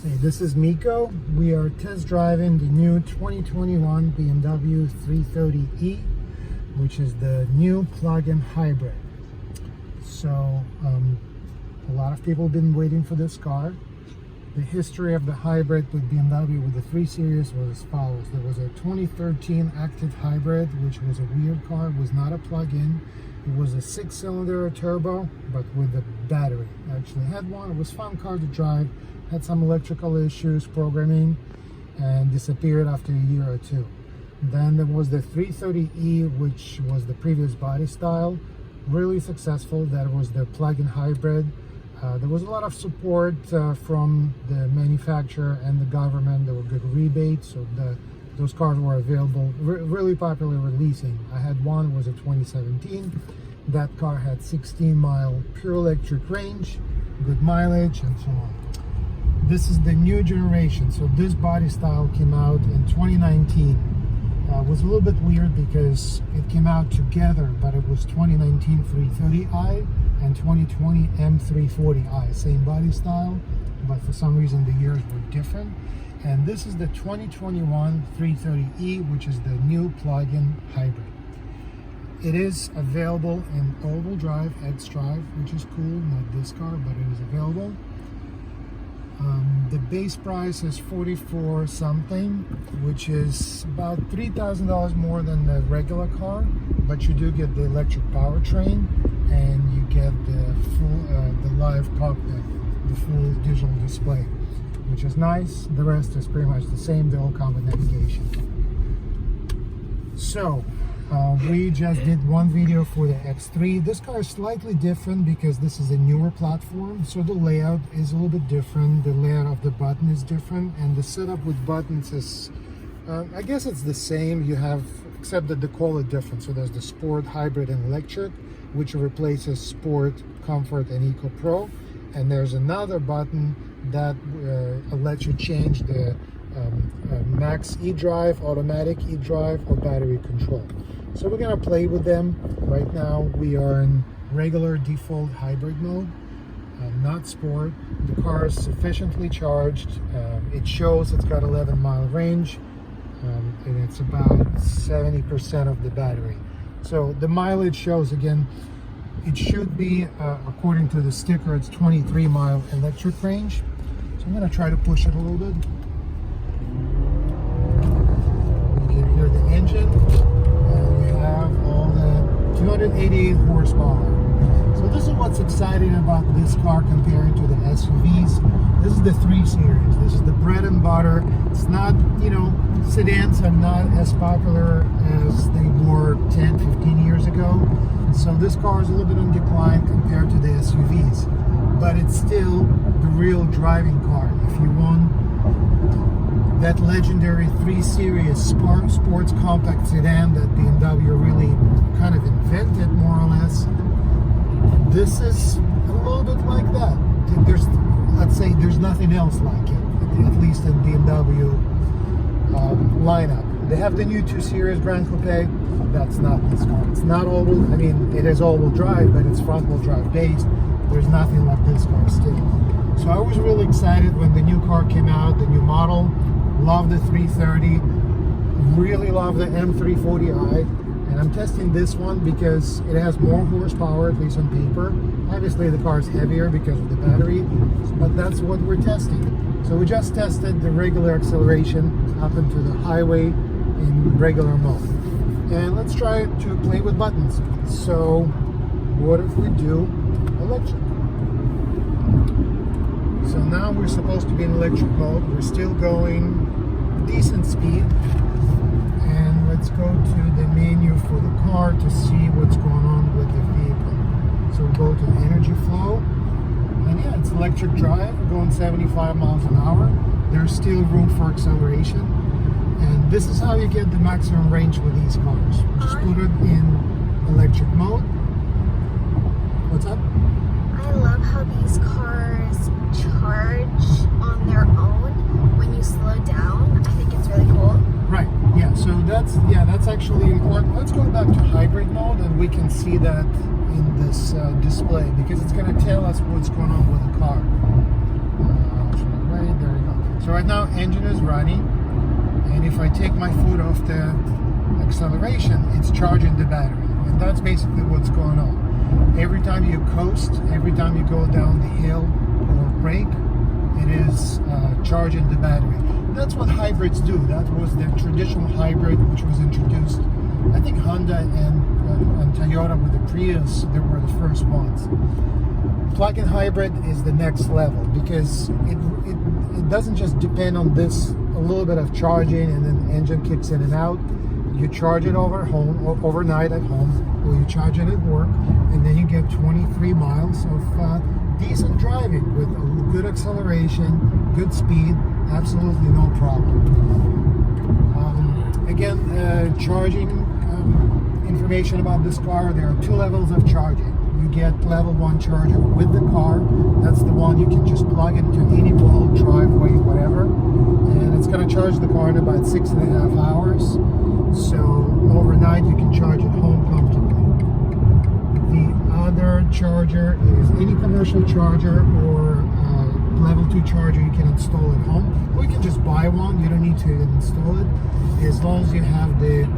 Hey, this is Miko. We are test driving the new 2021 BMW 330e, which is the new plug-in hybrid. So a lot of people have been waiting for this car. The history of the hybrid with BMW with the 3 Series was as follows. There was a 2013 active hybrid, which was a weird car. It was not a plug-in. It was a 6-cylinder turbo, but with a battery. I actually had one. It was a fun car to drive. Had some electrical issues, programming, and disappeared after a year or two. Then there was the 330e, which was the previous body style. Really successful. That was the plug-in hybrid. There was a lot of support from the manufacturer and the government. There were good rebates, so those cars were available, really popular with leasing. I had one, it was a 2017. That car had 16-mile pure electric range, good mileage, and so on. This is the new generation, so this body style came out in 2019. It was a little bit weird because it came out together, but it was 2019 330i and 2020 M340i, same body style, but for some reason the years were different. And this is the 2021 330e, which is the new plug-in hybrid. It is available in all-wheel drive, X-Drive, which is cool, not this car, but it is available. The base price is $44 something, which is about $3,000 more than the regular car, but you do get the electric powertrain and you get the full, the live cockpit, the full digital display, which is nice. The rest is pretty much the same. They all come with navigation. So we just did one video for the X3. This car is slightly different because this is a newer platform, so the layout is a little bit different. The layout of the button is different, and the setup with buttons is I guess it's the same. You have, except that they call it different. So there's the Sport, Hybrid, and Electric, which replaces Sport, Comfort, and Eco Pro. And there's another button that lets you change the max e-drive, automatic e-drive, or battery control. So we're gonna play with them. Right now we are in regular default hybrid mode, not sport. The car is sufficiently charged. It shows it's got 11-mile range, and it's about 70% of the battery. So the mileage shows, again, it should be, according to the sticker, it's 23-mile electric range. So I'm gonna try to push it a little bit. You can hear the engine, and you have all the 288 horsepower. So this is what's exciting about this car compared to the SUVs. This is the 3 Series. This is the bread and butter. It's not, you know, sedans are not as popular as they were 10, 15 years ago. So this car is a little bit on decline compared to the SUVs, but it's still the real driving car. If you want that legendary 3 Series sports compact sedan that BMW really kind of invented, more or less, this is a little bit like that. There's, let's say, there's nothing else like it, at least in BMW lineup. They have the new 2 Series Grand Coupe. That's not this car. It's not all-wheel, I mean, it is all-wheel drive, but it's front-wheel drive based. There's nothing like this car still. So I was really excited when the new car came out, the new model. Love the 330. Really love the M340i. And I'm testing this one because it has more horsepower, at least on paper. Obviously the car is heavier because of the battery, but that's what we're testing. So we just tested the regular acceleration up into the highway in regular mode. And let's try to play with buttons. So what if we do electric? So now we're supposed to be in electric mode. We're still going decent speed. And let's go to the menu for the car to see what's going on with the vehicle. So we'll go to energy flow. And yeah, it's electric drive. We're going 75 miles an hour. There's still room for acceleration. And this is how you get the maximum range with these cars. Just put it in electric mode. What's up? I love how these cars charge on their own when you slow down. I think it's really cool. Right, yeah, so that's actually important. Let's go back to hybrid mode and we can see that in this display, because it's going to tell us what's going on with the car. Right, there we go. So right now engine is running, and if I take my foot off the acceleration, it's charging the battery, and that's basically what's going on. Every time you coast, every time you go down the hill or brake, it is charging the battery. That's what hybrids do. That was the traditional hybrid which was introduced. I think Honda and Toyota with the Prius, they were the first ones. Plug-in hybrid is the next level because it doesn't just depend on this a little bit of charging and then the engine kicks in and out. You charge it overnight at home, or you charge it at work, and then you get 23 miles of decent driving with a good acceleration, good speed, absolutely no problem. Again, charging information about this car, there are 2 levels of charging. You get level 1 charger with the car. That's the one you can just plug into any wall, driveway, whatever. And it's going to charge the car in about 6.5 hours. So overnight you can charge at home comfortably. The other charger is any commercial charger or level 2 charger you can install at home. Or you can just buy one. You don't need to install it. As long as you have the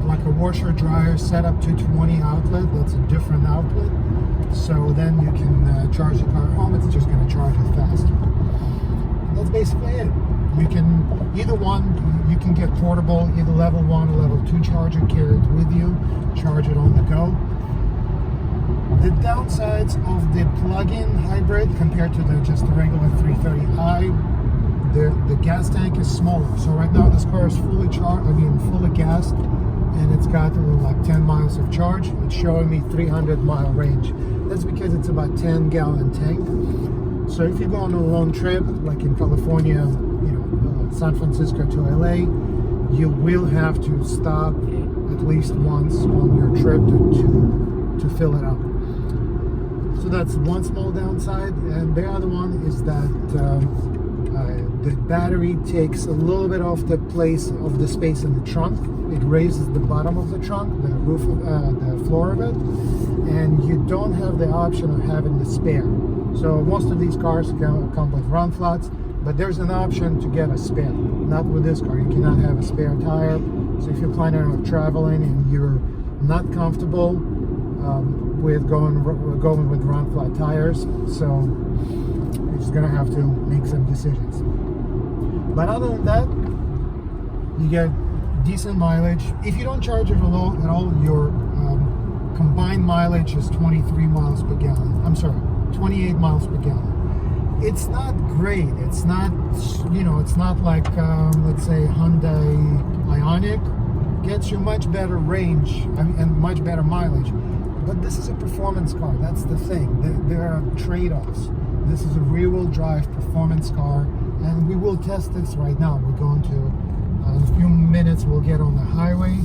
like a washer dryer set up to 20 outlet, that's a different outlet. So then you can charge the car at home. It's just going to charge it faster. And that's basically it. You can either one, you can get portable, either level 1 or level 2 charger, carry it with you, charge it on the go. The downsides of the plug-in hybrid compared to just the regular 330i, the gas tank is smaller. So right now this car is fully gassed, and it's got like 10 miles of charge. It's showing me 300-mile range. That's because it's about 10-gallon tank. So if you go on a long trip, like in California, San Francisco to LA, you will have to stop at least once on your trip to fill it up. So that's one small downside, and the other one is that the battery takes a little bit off the place of the space in the trunk. It raises the bottom of the trunk, the roof of the floor of it, and you don't have the option of having the spare. So most of these cars come with run flats, but there's an option to get a spare. Not with this car. You cannot have a spare tire. So if you're planning on traveling and you're not comfortable with going with run flat tires, so you're just gonna have to make some decisions. But other than that, you get decent mileage. If you don't charge it at all, your combined mileage is 23 miles per gallon. I'm sorry, 28 miles per gallon. It's not great. It's not, it's not like, let's say, Hyundai Ioniq gets you much better range and much better mileage. But this is a performance car. That's the thing. There are trade-offs. This is a rear-wheel drive performance car, and we will test this right now. We're going to, in a few minutes, we'll get on the highway,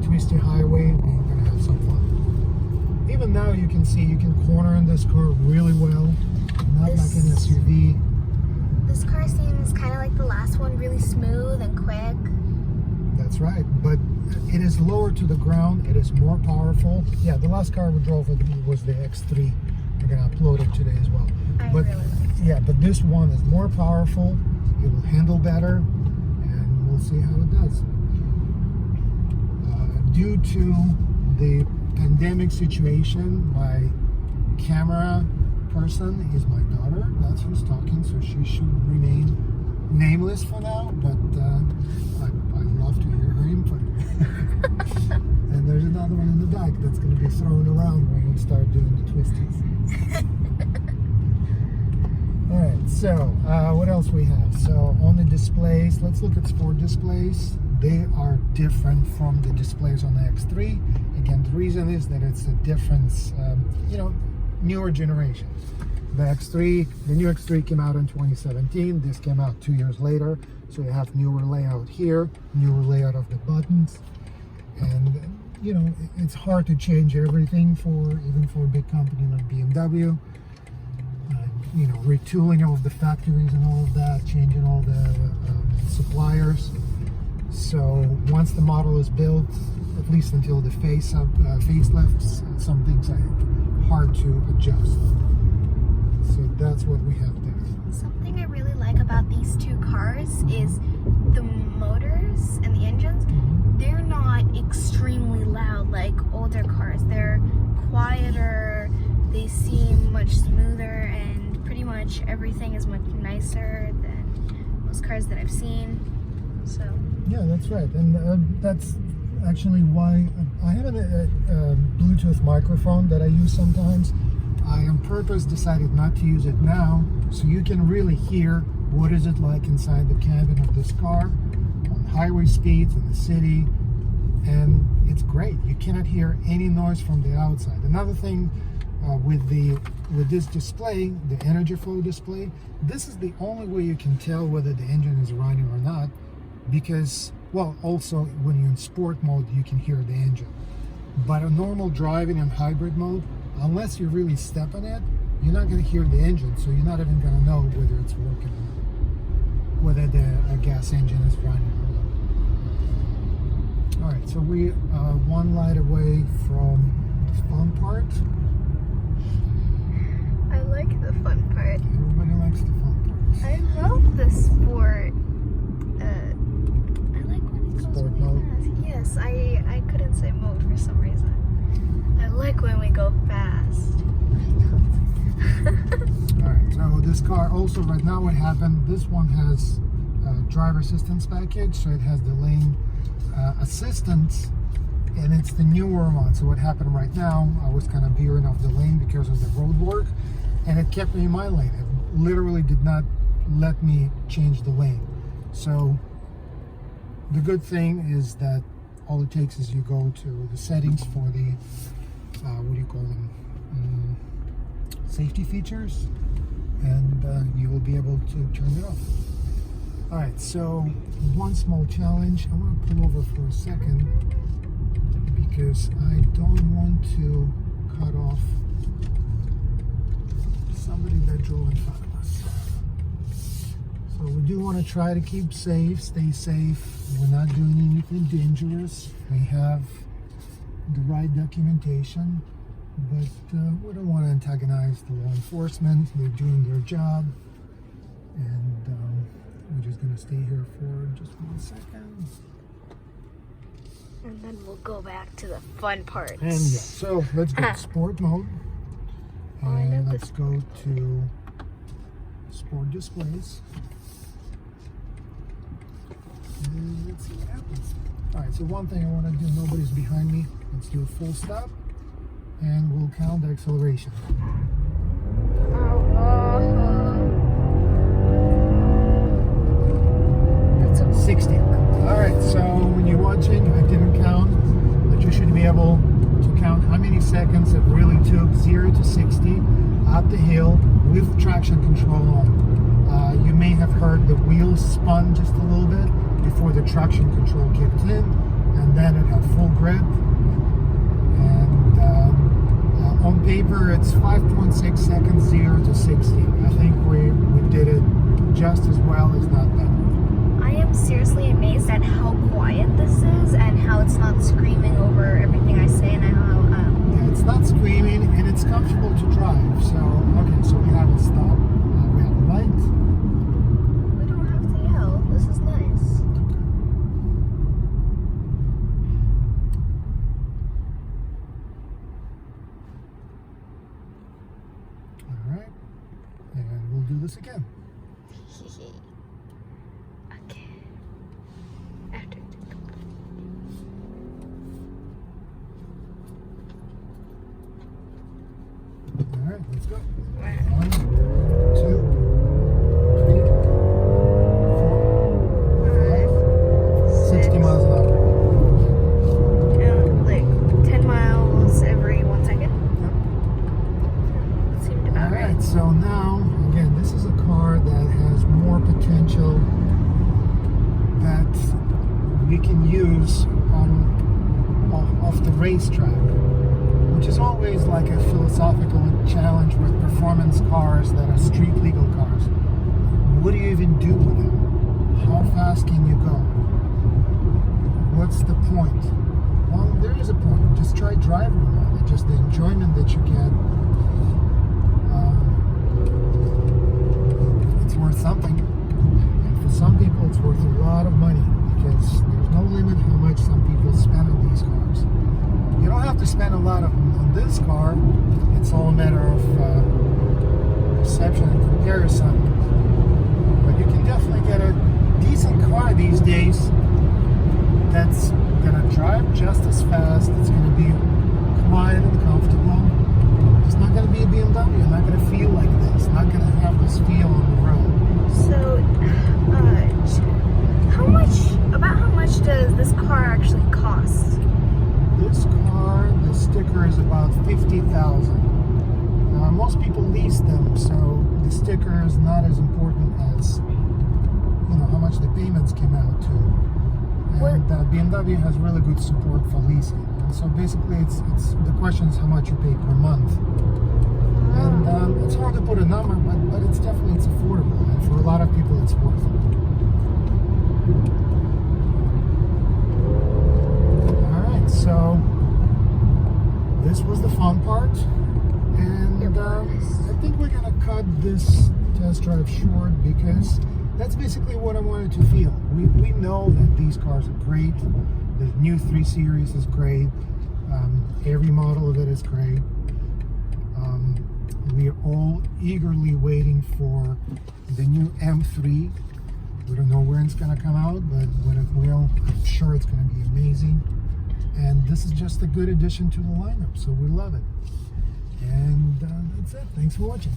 twisty highway, and we're going to have some fun. Even now, you can see you can corner in this car really well. Not like an SUV. This car seems kind of like the last one, really smooth and quick. That's right, but it is lower to the ground. It is more powerful. Yeah, the last car we drove was the X3. We're gonna upload it today as well. I really like it. Yeah, but this one is more powerful. It will handle better, and we'll see how it does. Due to the pandemic situation, my camera person is my daughter. That's who's talking, so she should remain nameless for now, but I'd love to hear her input. And there's another one in the back that's going to be thrown around when we start doing the twisties. Alright, so what else we have? So on the displays, let's look at sport displays. They are different from the displays on the X3. Again, the reason is that it's a difference, newer generation. The new X3 came out in 2017. This came out 2 years later. So you have newer layout here, newer layout of the buttons. And, it's hard to change everything even for a big company like BMW. Retooling all of the factories and all of that, changing all the suppliers. So once the model is built, at least until the facelifts, some things are hard to adjust. So that's what we have there. Something I really like about these two cars is the motors and the engines, they're not extremely loud like older cars. They're quieter, they seem much smoother, and pretty much everything is much nicer than most cars that I've seen. So yeah, that's right, and that's actually why I have a Bluetooth microphone that I use sometimes. I on purpose decided not to use it now, so you can really hear what is it like inside the cabin of this car on highway speeds in the city, and it's great. You cannot hear any noise from the outside. Another thing with this display, the energy flow display, this is the only way you can tell whether the engine is running or not, because, well, also when you're in sport mode you can hear the engine, but a normal driving and hybrid mode, unless you really step on it, you're not going to hear the engine, so you're not even going to know whether it's working or not, whether the gas engine is running or not. All right, so we are one light away from the fun part. I like the fun part. Everybody likes the fun part. I love the sport. I like when it goes Sport really mode. fast. Yes, I couldn't say mode for some reason. I like when we go fast. Alright, so this car also right now what happened, this one has a driver assistance package, so it has the lane assistance, and it's the newer one. So what happened right now, I was kind of veering off the lane because of the road work, and it kept me in my lane. It literally did not let me change the lane. So the good thing is that all it takes is you go to the settings for the what do you call them, safety features, and you will be able to turn it off. All right, so one small challenge. I want to pull over for a second because I don't want to cut off somebody that drove in front of us. So we do want to try to keep safe, stay safe. We're not doing anything dangerous. We have the right documentation, but we don't want to antagonize the law enforcement. They're doing their job, and we're just going to stay here for just 1 second. And then we'll go back to the fun parts. And yeah, so let's go to sport mode, and let's go to sport displays, and let's see what happens. All right, so one thing I want to do, nobody's behind me. Let's do a full stop, and we'll count the acceleration. 60. All right, so when you're watching, I didn't count, but you should be able to count how many seconds it really took 0 to 60 up the hill with traction control on. You may have heard the wheels spun just a little bit before the traction control kicked in, and then it had full grip. And on paper, it's 5.6 seconds 0 to 60. I think we did it just as well, as not better. I am seriously amazed at how quiet this is and how it's not screaming over everything I say, and how yeah, it's not screaming, and it's comfortable to drive. So okay, so we have a stop. We have a light. we don't have to yell. This is nice. All right, and we'll do this again. Okay. After. All right, let's go. Wow. 1, 2, 3, 4, 5, 60 miles an hour. Like 10 miles every 1 second. That seemed about All right. right, so now, again, this is a car that has more potential that we can use off the racetrack, which is always like a philosophical challenge with performance cars that are street legal cars. What do you even do with them? How fast can you go? What's the point? Well, there is a point. Just try driving around it. Just the enjoyment that you get. It's worth something. And for some people, 50,000. Most people lease them, so the sticker is not as important as how much the payments came out to. And BMW has really good support for leasing. And so basically, it's the question is how much you pay per month. And it's hard to put a number, but it's definitely affordable, and for a lot of people, it's worth it. All right, so this was the fun part. And I think we're going to cut this test drive short because that's basically what I wanted to feel. We know that these cars are great. The new 3 Series is great. Every model of it is great. We are all eagerly waiting for the new M3. We don't know when it's going to come out, but when it will, I'm sure it's going to be amazing. And this is just a good addition to the lineup, so we love it. And that's it. Thanks for watching.